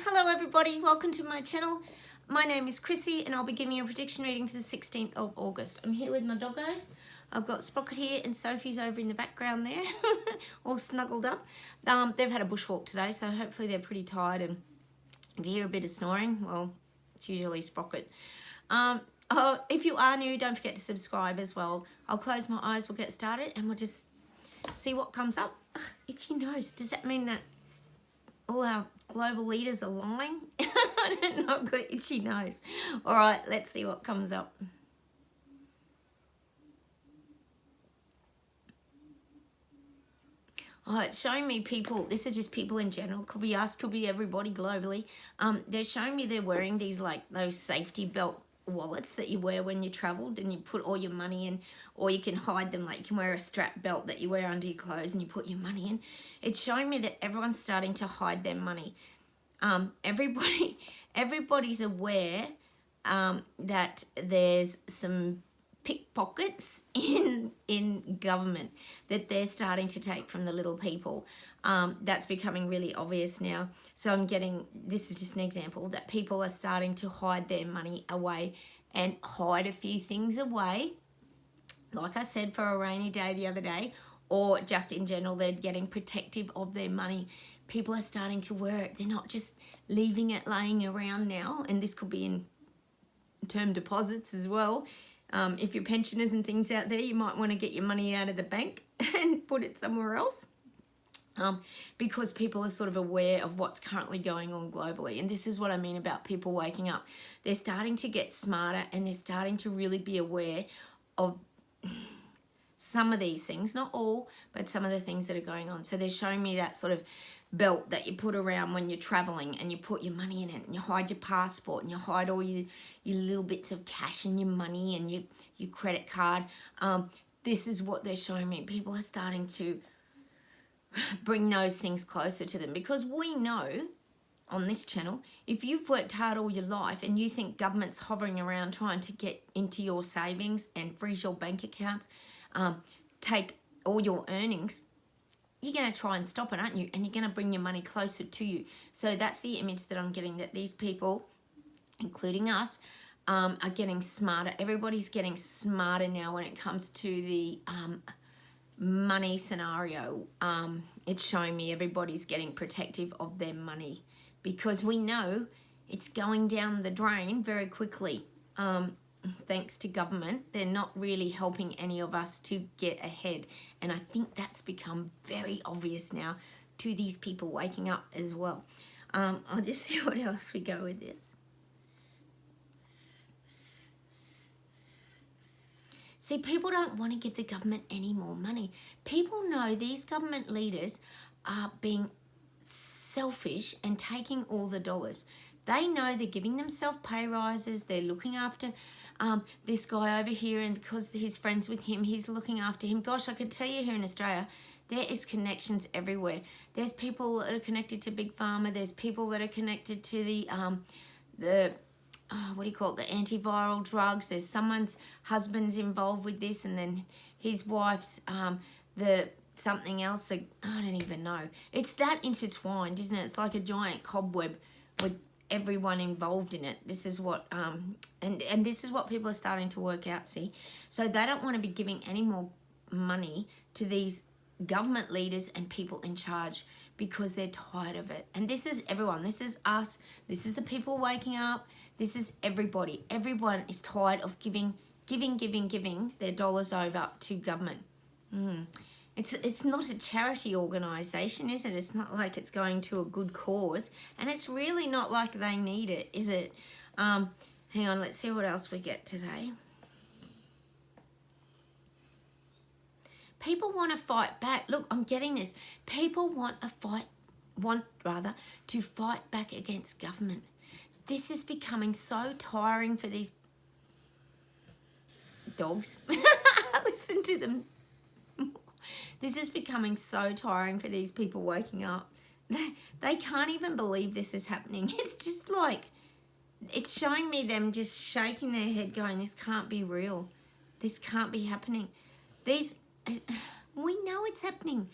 Hello everybody, welcome to my channel. My name is Chrissy and I'll be giving you a prediction reading for the 16th of August. I'm here with my doggos. I've got Sprocket here and Sophie's over in the background there, all snuggled up. They've had a bushwalk today, so hopefully they're pretty tired, and if you hear a bit of snoring, well, it's usually Sprocket. If you are new, don't forget to subscribe as well. I'll close my eyes, we'll get started, and we'll just see what comes up. Icky nose, does that mean that all our global leaders are lying? I don't know, I've got an itchy nose. All right, let's see what comes up. Oh, it's showing me people, this is just people in general, could be us, could be everybody globally. They're showing me they're wearing these, like, those safety belt wallets that you wear when you traveled, and you put all your money in, or you can hide them, like you can wear a strap belt that you wear under your clothes and you put your money in. It's showing me that everyone's starting to hide their money. Everybody's aware that there's some pickpockets in government that they're starting to take from the little people. That's becoming really obvious now. So I'm getting, this is just an example, that people are starting to hide their money away and hide a few things away. Like I said, for a rainy day the other day, or just in general, they're getting protective of their money. People are starting to wear it. They're not just leaving it laying around now. And this could be in term deposits as well. If your pensioners and things out there, you might want to get your money out of the bank and put it somewhere else. Because people are sort of aware of what's currently going on globally. And this is what I mean about people waking up. They're starting to get smarter, and they're starting to really be aware of some of these things, not all, but some of the things that are going on. So they're showing me that sort of belt that you put around when you're traveling, and you put your money in it, and you hide your passport, and you hide all your little bits of cash and your money and your credit card. This is what they're showing me. People are starting to bring those things closer to them, because we know on this channel, if you've worked hard all your life and you think government's hovering around trying to get into your savings and freeze your bank accounts, take all your earnings, you're going to try and stop it, aren't you? And you're going to bring your money closer to you. So that's the image that I'm getting, that these people, including us, are getting smarter. Everybody's getting smarter now when it comes to the money scenario. It's showing me everybody's getting protective of their money, because we know it's going down the drain very quickly. Thanks to government, they're not really helping any of us to get ahead. And I think that's become very obvious now to these people waking up as well. I'll just see what else we go with this. See, people don't want to give the government any more money. People know these government leaders are being selfish and taking all the dollars. They know they're giving themselves pay rises. They're looking after this guy over here, and because he's friends with him, he's looking after him. Gosh, I could tell you here in Australia, there is connections everywhere. There's people that are connected to Big Pharma. There's people that are connected to the what do you call it, the antiviral drugs. There's someone's husband's involved with this, and then his wife's the something else. I don't even know. It's that intertwined, isn't it? It's like a giant cobweb with everyone involved in it. This is what and this is what people are starting to work out, see? So they don't want to be giving any more money to these government leaders and people in charge, because they're tired of it. And this is everyone. This is us. This is the people waking up. This is everybody. Everyone is tired of giving their dollars over to government. It's not a charity organisation, is it? It's not like it's going to a good cause. And it's really not like they need it, is it? Hang on, let's see what else we get today. People want to fight back. Look, I'm getting this. People want to fight back against government. This is becoming so tiring for these dogs. Listen to them. This is becoming so tiring for these people waking up. They can't even believe this is happening. It's just like, it's showing me them just shaking their head going, this can't be real. This can't be happening. We know it's happening.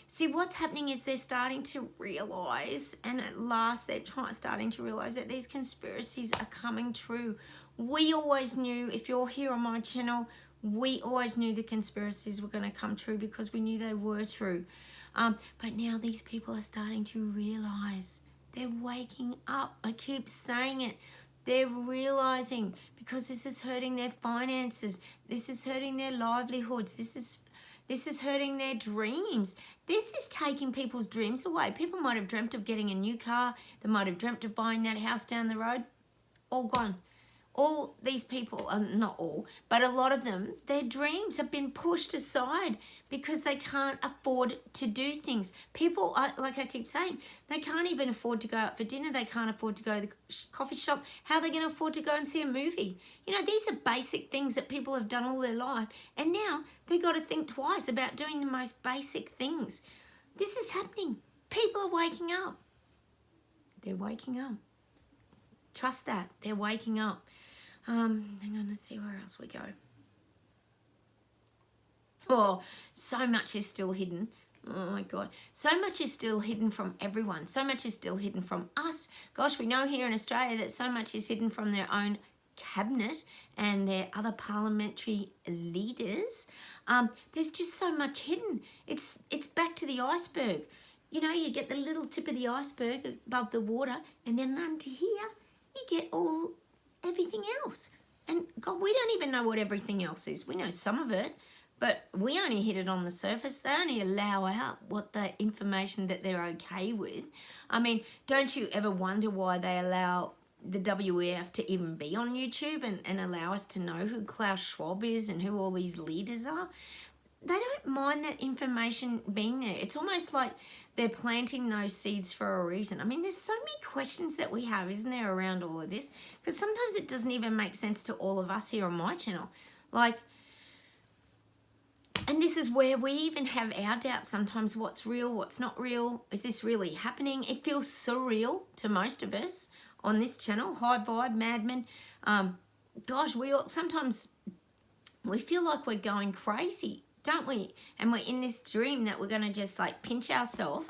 See, what's happening is they're starting to realize, and at last they're starting to realize that these conspiracies are coming true. We always knew, if you're here on my channel, we always knew the conspiracies were going to come true because we knew they were true. But now these people are starting to realize. They're waking up. I keep saying it. They're realizing, because this is hurting their finances. This is hurting their livelihoods. This is hurting their dreams. This is taking people's dreams away. People might have dreamt of getting a new car. They might have dreamt of buying that house down the road. All gone. All these people, not all, but a lot of them, their dreams have been pushed aside because they can't afford to do things. People, like I keep saying, they can't even afford to go out for dinner. They can't afford to go to the coffee shop. How are they going to afford to go and see a movie? You know, these are basic things that people have done all their life. And now they've got to think twice about doing the most basic things. This is happening. People are waking up. They're waking up. Trust that. They're waking up. Hang on, let's see where else we go. Oh, so much is still hidden. Oh my God. So much is still hidden from everyone. So much is still hidden from us. Gosh, we know here in Australia that so much is hidden from their own cabinet and their other parliamentary leaders. There's just so much hidden. It's back to the iceberg. You know, you get the little tip of the iceberg above the water, and then under here, you get everything else. And God, we don't even know what everything else is. We know some of it, but we only hit it on the surface. They only allow out what the information that they're okay with. I mean, don't you ever wonder why they allow the WEF to even be on YouTube and allow us to know who Klaus Schwab is and who all these leaders are? They don't mind that information being there. It's almost like they're planting those seeds for a reason. I mean, there's so many questions that we have, isn't there, around all of this? Because sometimes it doesn't even make sense to all of us here on my channel. Like, and this is where we even have our doubts sometimes. What's real, what's not real? Is this really happening? It feels surreal to most of us on this channel. High Vibe, Madman. Gosh, sometimes we feel like we're going crazy, don't we? And we're in this dream that we're going to just like pinch ourselves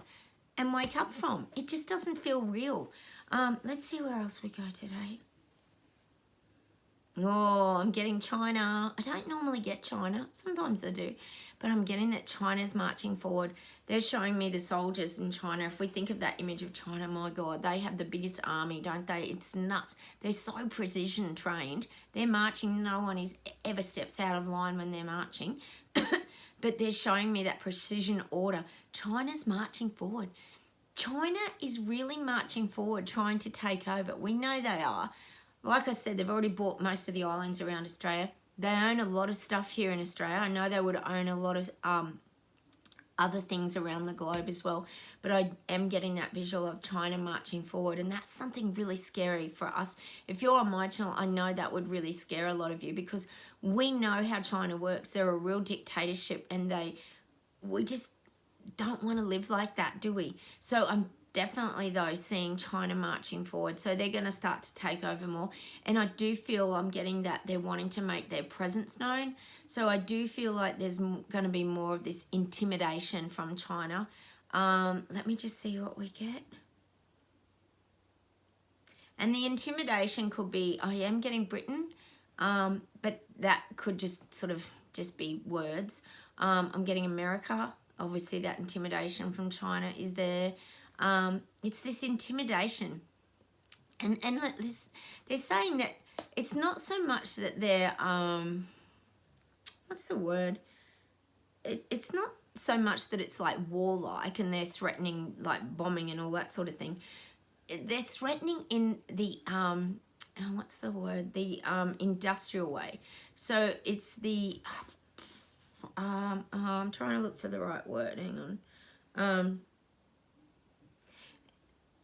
and wake up from. It just doesn't feel real. Let's see where else we go today. Oh, I'm getting China. I don't normally get China. Sometimes I do. But I'm getting that China's marching forward. They're showing me the soldiers in China. If we think of that image of China, my God, they have the biggest army, don't they? It's nuts. They're so precision trained. They're marching. No one ever steps out of line when they're marching. But they're showing me that precision order. China's marching forward. China is really marching forward, trying to take over. We know they are. Like I said, they've already bought most of the islands around Australia. They own a lot of stuff here in Australia. I know they would own a lot of other things around the globe as well. But I am getting that visual of China marching forward. And that's something really scary for us. If you're on my channel, I know that would really scare a lot of you because we know how China works. They're a real dictatorship and we just don't want to live like that, do we? So I'm definitely, though, seeing China marching forward. So they're going to start to take over more. And I do feel I'm getting that they're wanting to make their presence known. So I do feel like there's going to be more of this intimidation from China. Let me just see what we get. And the intimidation could be, I am getting Britain, but that could just sort of just be words. I'm getting America. Obviously, that intimidation from China is there. It's this intimidation. And they're saying that it's not so much that they're, what's the word? It's not so much that it's like warlike and they're threatening like bombing and all that sort of thing. They're threatening in the, what's the word? The industrial way. So it's the, I'm trying to look for the right word. Hang on.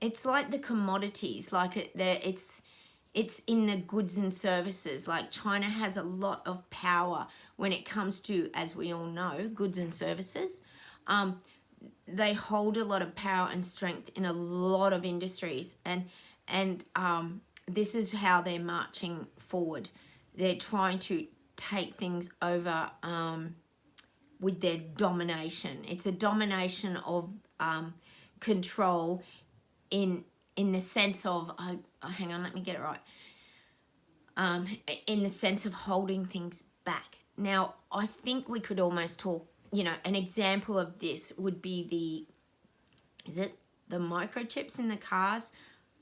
It's like the commodities, like it's in the goods and services. Like China has a lot of power when it comes to, as we all know, goods and services. They hold a lot of power and strength in a lot of industries, and this is how they're marching forward. They're trying to take things over with their domination. It's a domination of control in the sense of, hang on, let me get it right. In the sense of holding things back. Now, I think we could almost talk, an example of this would be is it the microchips in the cars?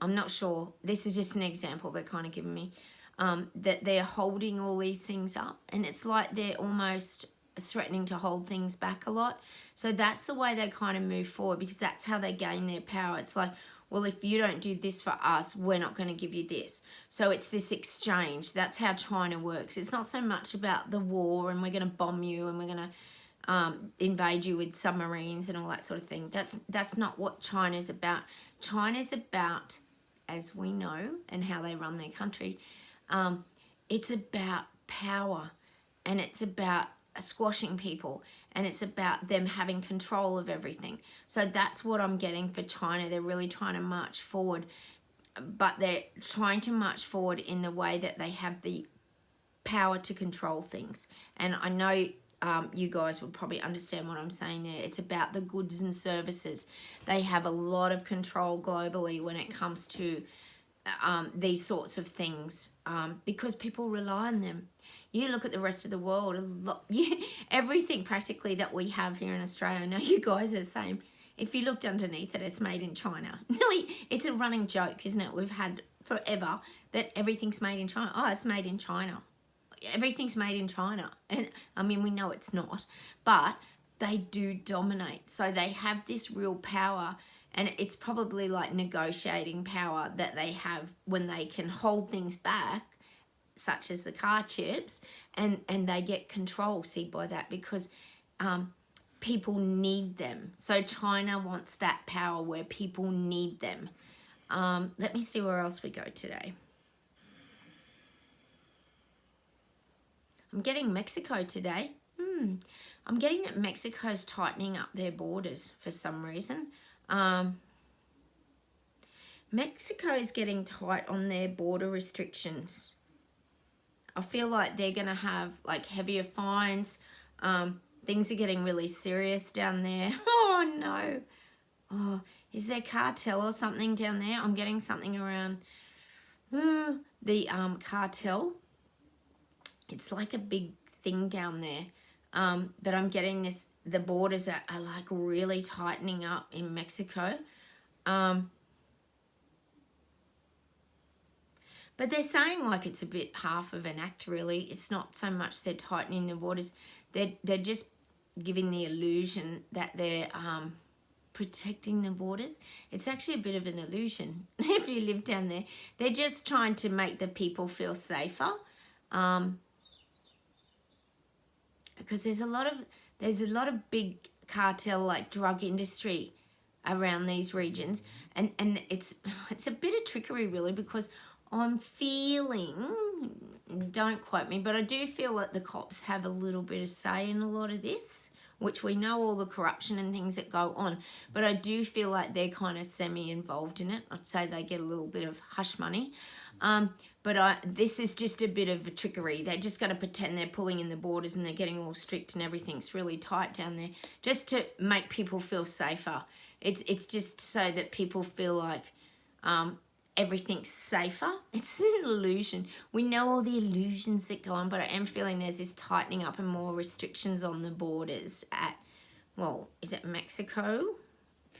I'm not sure. This is just an example they're kind of giving me. That they're holding all these things up, and it's like they're almost threatening to hold things back a lot. So that's the way they kind of move forward, because that's how they gain their power. It's like, well, if you don't do this for us, we're not going to give you this. So it's this exchange. That's how China works. It's not so much about the war and we're going to bomb you and we're going to invade you with submarines and all that sort of thing. That's not what China's about. China's about, as we know, and how they run their country, it's about power, and it's about squashing people, and it's about them having control of everything. So that's what I'm getting for China. They're really trying to march forward, but they're trying to march forward in the way that they have the power to control things. And I know you guys will probably understand what I'm saying there. It's about the goods and services. They have a lot of control globally when it comes to these sorts of things, because people rely on them. You look at the rest of the world, everything practically that we have here in Australia, I know you guys are the same. If you looked underneath it, it's made in China. It's a running joke, isn't it? We've had forever that everything's made in China. Oh, it's made in China. Everything's made in China. And I mean, we know it's not, but they do dominate. So they have this real power, and it's probably like negotiating power that they have when they can hold things back, such as the car chips, and they get control, see, by that, because people need them. So China wants that power where people need them. Let me see where else we go today. I'm getting Mexico today. I'm getting that Mexico's tightening up their borders for some reason. Mexico is getting tight on their border restrictions. I feel like they're going to have like heavier fines. Things are getting really serious down there. Oh no. Oh, is there cartel or something down there? I'm getting something around the cartel. It's like a big thing down there. But I'm getting this, the borders are like really tightening up in Mexico. But they're saying like it's a bit half of an act, really. It's not so much they're tightening the borders. They're just giving the illusion that they're protecting the borders. It's actually a bit of an illusion if you live down there. They're just trying to make the people feel safer. Because there's a lot of big cartel like drug industry around these regions, and it's a bit of trickery, really, because I'm feeling, don't quote me, but I do feel that the cops have a little bit of say in a lot of this, which we know all the corruption and things that go on, but I do feel like they're kind of semi-involved in it. I'd say they get a little bit of hush money. But this is just a bit of a trickery. They're just going to pretend they're pulling in the borders and they're getting all strict and everything's really tight down there, just to make people feel safer. It's just so that people feel like everything's safer. It's an illusion. We know all the illusions that go on, but I am feeling there's this tightening up and more restrictions on the borders at, well, is it Mexico?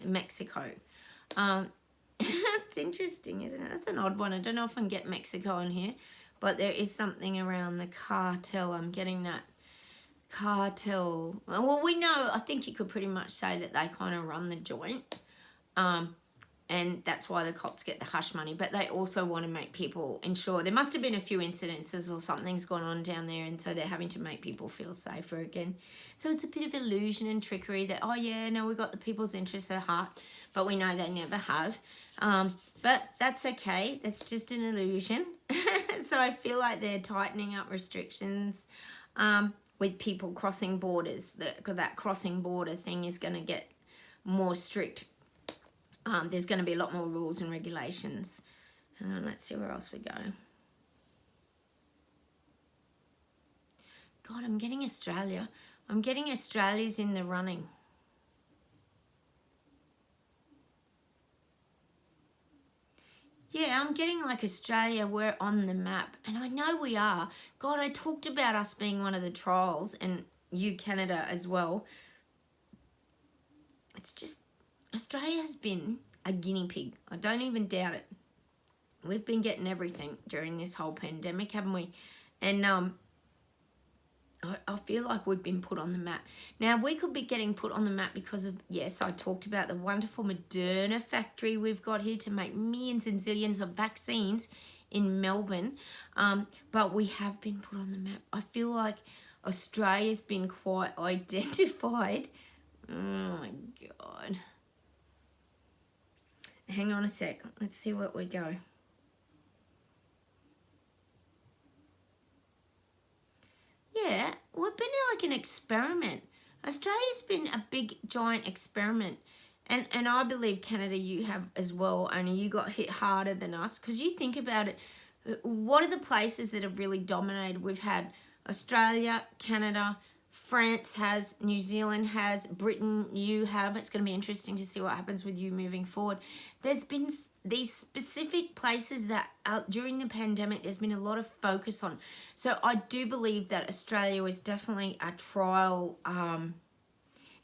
Mexico. It's interesting, isn't it? That's an odd one. I don't know if I can get Mexico in here, but there is something around the cartel. I'm getting that cartel. Well, we know, I think you could pretty much say that they kind of run the joint. And that's why the cops get the hush money. But they also want to make people ensure. There must have been a few incidences or something's gone on down there, and so they're having to make people feel safer again. So it's a bit of illusion and trickery that, oh yeah, no, we've got the people's interests at heart, but we know they never have. But that's okay. That's just an illusion. So I feel like they're tightening up restrictions with people crossing borders. That crossing border thing is going to get more strict. There's going to be a lot more rules and regulations. Let's see where else we go. God, I'm getting Australia. I'm getting Australia's in the running. Yeah, I'm getting like Australia, we're on the map. And I know we are. God, I talked about us being one of the trials, and you, Canada, as well. It's just, Australia has been a guinea pig. I don't even doubt it. We've been getting everything during this whole pandemic, haven't we? And I feel like we've been put on the map. Now, we could be getting put on the map because of, yes, I talked about the wonderful Moderna factory we've got here to make millions and zillions of vaccines in Melbourne. But we have been put on the map. I feel like Australia's been quite identified. Oh, my God. Hang on a sec. Let's see where we go. Yeah, we've been like an experiment. Australia's been a big, giant experiment. And I believe, Canada, you have as well, only you got hit harder than us. Because you think about it, what are the places that have really dominated? We've had Australia, Canada, France has, New Zealand has, Britain, you have. It's going to be interesting to see what happens with you moving forward. There's been these specific places that during the pandemic there's been a lot of focus on. So I do believe that Australia is definitely a trial.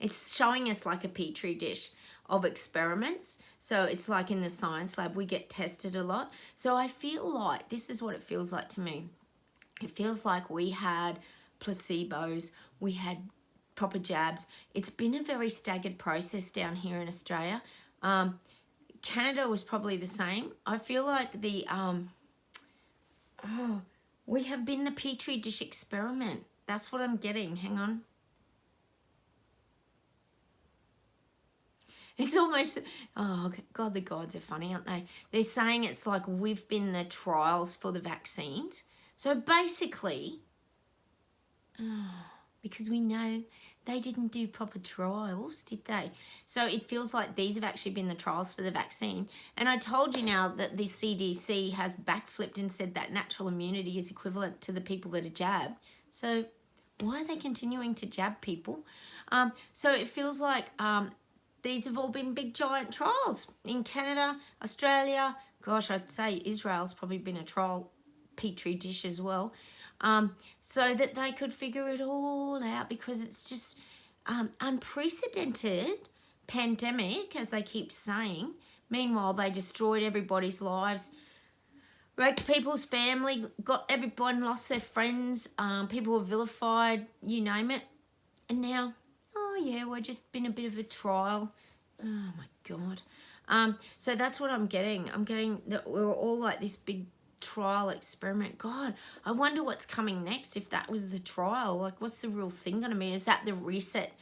It's showing us like a petri dish of experiments. So it's like in the science lab, we get tested a lot. So I feel like, this is what it feels like to me. It feels like we had placebos, we had proper jabs. It's been a very staggered process down here in Australia. Canada was probably the same. I feel like we have been the petri dish experiment. That's what I'm getting. Hang on. It's almost, oh God, the gods are funny, aren't they? They're saying it's like we've been the trials for the vaccines. So basically, because we know they didn't do proper trials, did they? So it feels like these have actually been the trials for the vaccine. And I told you now that the CDC has backflipped and said that natural immunity is equivalent to the people that are jabbed. So why are they continuing to jab people? So it feels like these have all been big giant trials in Canada, Australia. Gosh, I'd say Israel's probably been a trial petri dish as well. So that they could figure it all out, because it's just unprecedented pandemic, as they keep saying. Meanwhile, they destroyed everybody's lives, wrecked people's family, got everyone lost their friends, people were vilified, you name it. And now, oh yeah, we're just been a bit of a trial. Oh my God. So that's what I'm getting. I'm getting that we're all like this big trial experiment. God, I wonder what's coming next if that was the trial. Like, what's the real thing going to be? Is that the reset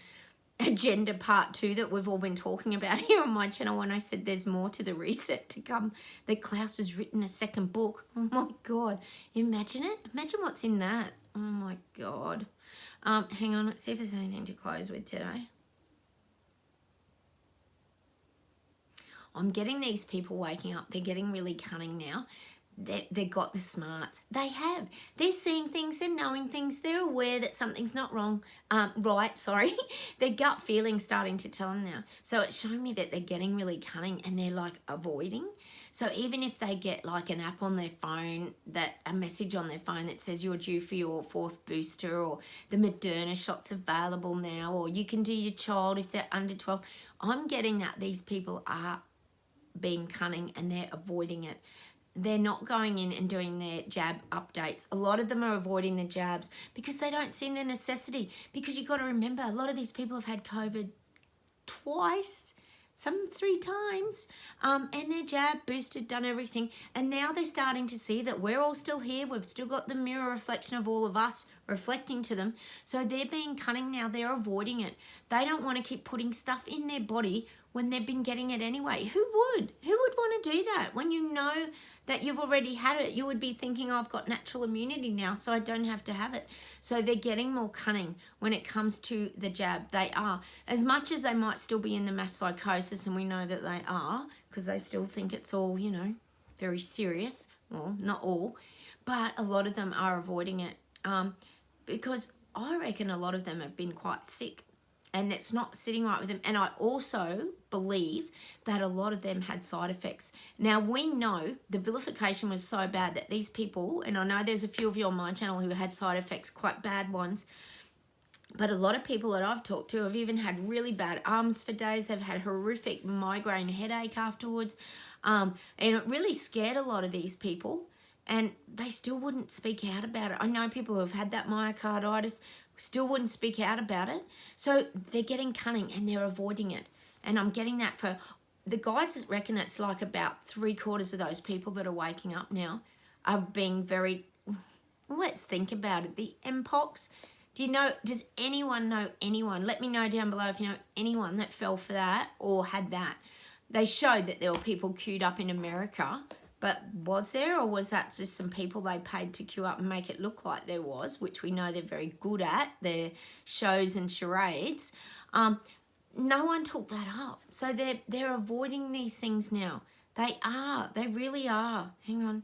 agenda part 2 that we've all been talking about here on my channel, when I said there's more to the reset to come, that Klaus has written a second book? Oh my God, imagine it. Imagine what's in that. Oh my God. Hang on, let's see if there's anything to close with today. I'm getting these people waking up. They're getting really cunning now. They've got the smarts. They have. They're seeing things. They're knowing things. They're aware that something's not wrong. Right, sorry. Their gut feeling's starting to tell them now. So it's showing me that they're getting really cunning, and they're like avoiding. So even if they get like an app on their phone, a message on their phone that says you're due for your 4th booster, or the Moderna shot's available now, or you can do your child if they're under 12. I'm getting that these people are being cunning and they're avoiding it. They're not going in and doing their jab updates. A lot of them are avoiding the jabs because they don't see the necessity. Because you've got to remember, a lot of these people have had COVID twice, some 3 times, and they're jabbed, boosted, done everything. And now they're starting to see that we're all still here. We've still got the mirror reflection of all of us reflecting to them. So they're being cunning now. They're avoiding it. They don't want to keep putting stuff in their body when they've been getting it anyway. Who would? Who would want to do that? When you know that you've already had it, you would be thinking, oh, I've got natural immunity now, so I don't have to have it. So they're getting more cunning when it comes to the jab. They are. As much as they might still be in the mass psychosis, and we know that they are, because they still think it's all, you know, very serious. Well, not all, but a lot of them are avoiding it. Because I reckon a lot of them have been quite sick, and it's not sitting right with them. And I also believe that a lot of them had side effects. Now, we know the vilification was so bad that these people, and I know there's a few of you on my channel who had side effects, quite bad ones, but a lot of people that I've talked to have even had really bad arms for days. They've had horrific migraine headache afterwards. And it really scared a lot of these people, and they still wouldn't speak out about it. I know people who have had that myocarditis still wouldn't speak out about it. So they're getting cunning and they're avoiding it. And I'm getting that for the guides reckon it's like about 3/4 of those people that are waking up now are being very, let's think about it. The Mpox. Does anyone know anyone? Let me know down below if you know anyone that fell for that or had that. They showed that there were people queued up in America, but was there, or was that just some people they paid to queue up and make it look like there was, which we know they're very good at, their shows and charades. No one took that up. So they're avoiding these things now. They really are. Hang on.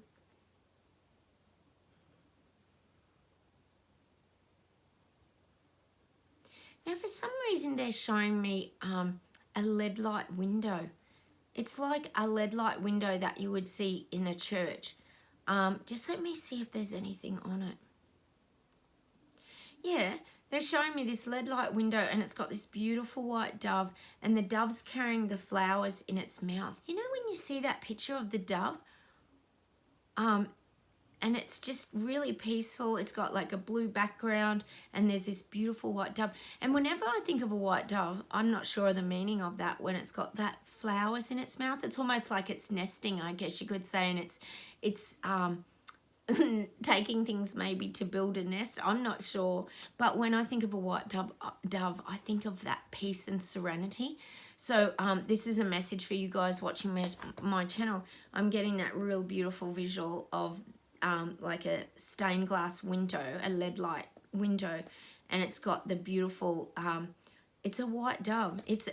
Now, for some reason, they're showing me a lead light window. It's like a lead light window that you would see in a church. Just let me see if there's anything on it. Yeah, they're showing me this lead light window, and it's got this beautiful white dove, and the dove's carrying the flowers in its mouth. You know when you see that picture of the dove? And it's just really peaceful. It's got like a blue background, and there's this beautiful white dove. And whenever I think of a white dove, I'm not sure of the meaning of that when it's got that flowers in its mouth. It's almost like it's nesting, I guess you could say, and it's taking things maybe to build a nest. I'm not sure. But when I think of a white dove, I think of that peace and serenity. So this is a message for you guys watching my channel. I'm getting that real beautiful visual of like a stained glass window, a lead light window, and it's got the beautiful, it's a white dove. It's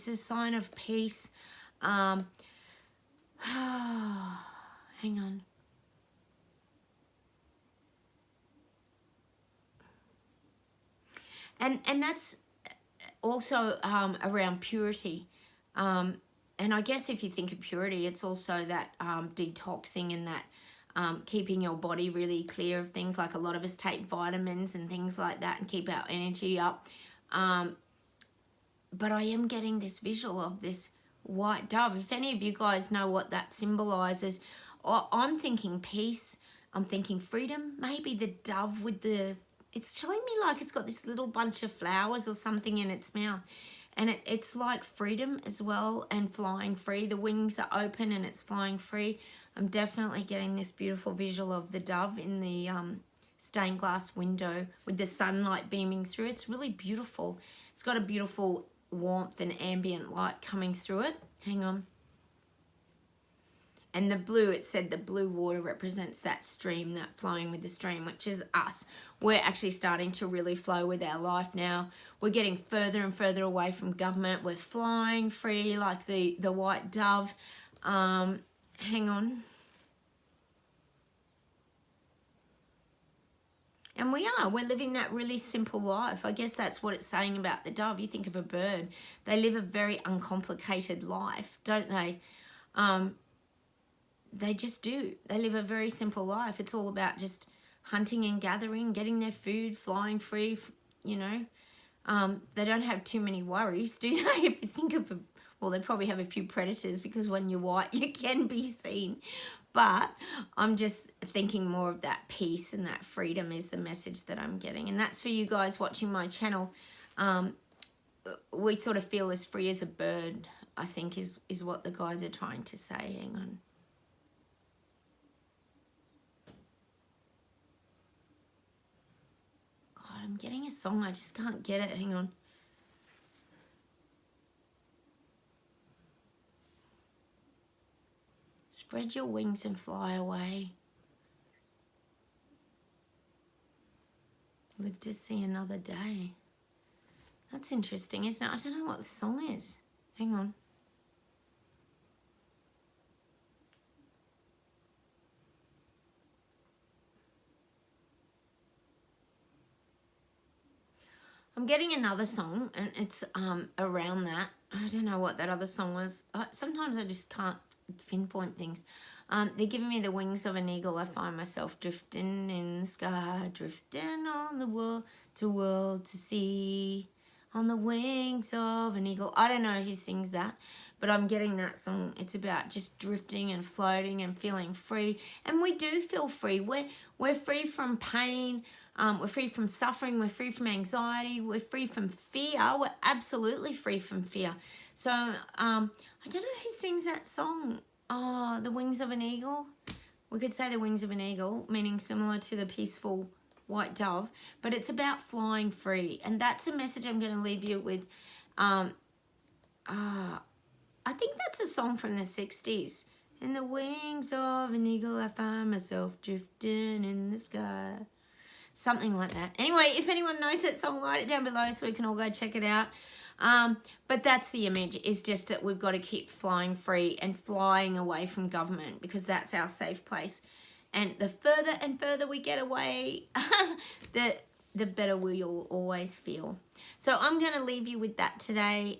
a sign of peace. Hang on. And that's also around purity. And I guess if you think of purity, it's also that detoxing and that keeping your body really clear of things. Like a lot of us take vitamins and things like that and keep our energy up. But I am getting this visual of this white dove. If any of you guys know what that symbolizes, I'm thinking peace. I'm thinking freedom. Maybe the dove with it's showing me like it's got this little bunch of flowers or something in its mouth. And it's like freedom as well, and flying free. The wings are open and it's flying free. I'm definitely getting this beautiful visual of the dove in the stained glass window with the sunlight beaming through. It's really beautiful. It's got a beautiful warmth and ambient light coming through it. Hang on. And the blue, it said the blue water represents that stream, that flowing with the stream, which is us. We're actually starting to really flow with our life now. We're getting further and further away from government. We're flying free like the white dove. Hang on. And we're living that really simple life. I guess that's what it's saying about the dove. You think of a bird, they live a very uncomplicated life, don't they? They just do. They live a very simple life. It's all about just hunting and gathering, getting their food, flying free, you know. They don't have too many worries, do they? If you think of well, they probably have a few predators because when you're white, you can be seen. But I'm just thinking more of that peace and that freedom is the message that I'm getting. And that's for you guys watching my channel. We sort of feel as free as a bird, I think is what the guys are trying to say. Hang on. God, I'm getting a song. I just can't get it. Hang on. Spread your wings and fly away. Live to see another day. That's interesting, isn't it? I don't know what the song is. Hang on. I'm getting another song, and it's around that. I don't know what that other song was. Sometimes I just can't pinpoint things. They're giving me the wings of an eagle. I find myself drifting in the sky, drifting on the world to see, on the wings of an eagle. I don't know who sings that, but I'm getting that song. It's about just drifting and floating and feeling free. And we do feel free. We're free from pain. We're free from suffering. We're free from anxiety. We're free from fear. We're absolutely free from fear. So I don't know who sings that song. Oh, the wings of an eagle. We could say the wings of an eagle, meaning similar to the peaceful white dove, but it's about flying free. And that's the message I'm going to leave you with. I think that's a song from the 60s. In the wings of an eagle, I find myself drifting in the sky. Something like that. Anyway, if anyone knows that song, write it down below so we can all go check it out. But that's the image, is just that we've got to keep flying free and flying away from government, because that's our safe place. And the further and further we get away, the better we'll always feel. So I'm going to leave you with that today.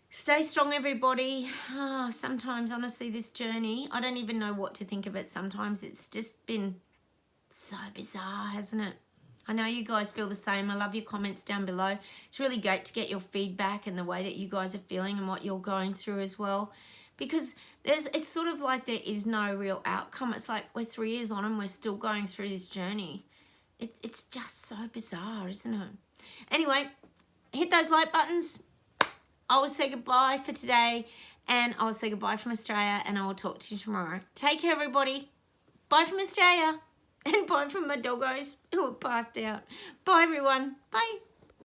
Stay strong, everybody. Sometimes, honestly, this journey, I don't even know what to think of it. Sometimes it's just been so bizarre, hasn't it? I know you guys feel the same. I love your comments down below. It's really great to get your feedback and the way that you guys are feeling and what you're going through as well. Because it's sort of like there is no real outcome. It's like we're 3 years on and we're still going through this journey. It's just so bizarre, isn't it? Anyway, hit those like buttons. I will say goodbye for today, and I will say goodbye from Australia, and I will talk to you tomorrow. Take care, everybody. Bye from Australia. And bye from my doggos who are passed out. Bye, everyone. Bye.